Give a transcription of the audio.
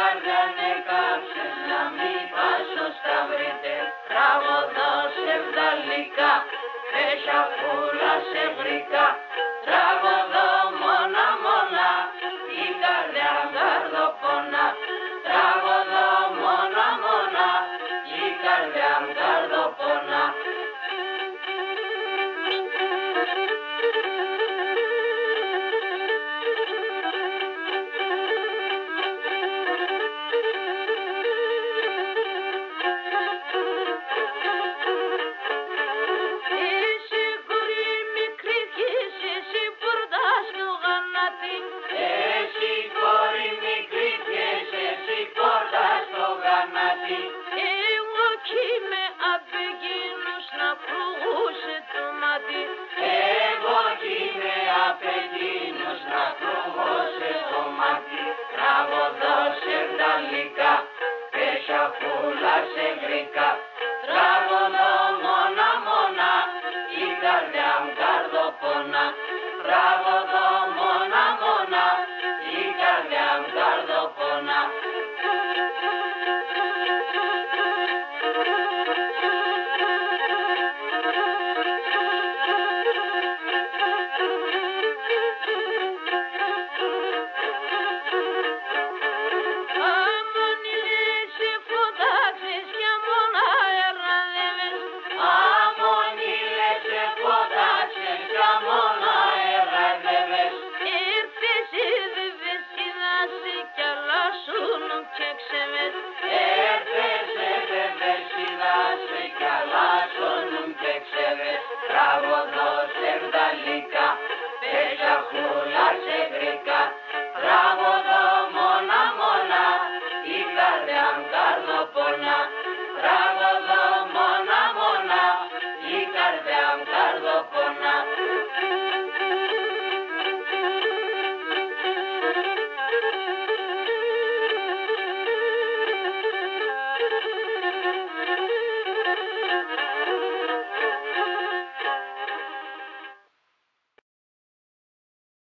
καρδιάνε κάψες να μην πάσω στα βρείτε. Τραγωδό σε βδαλικά, πέσα φούλα σε γρικά. Τραγωδό μόνα μόνα, η καρδιά καρδοπόνα. Τραγωδό μόνα μόνα, η καρδιά καρδοπόνα. Εγώ κι είμαι απ' εκείνους να κρούγωσε το μάτι. Τραγωδό σε βδαλικά, πέσα φούλα σε γρικά. Τραγωδό μόνα μόνα, η καρδιά μου καρδοπόνα. Τραγωδό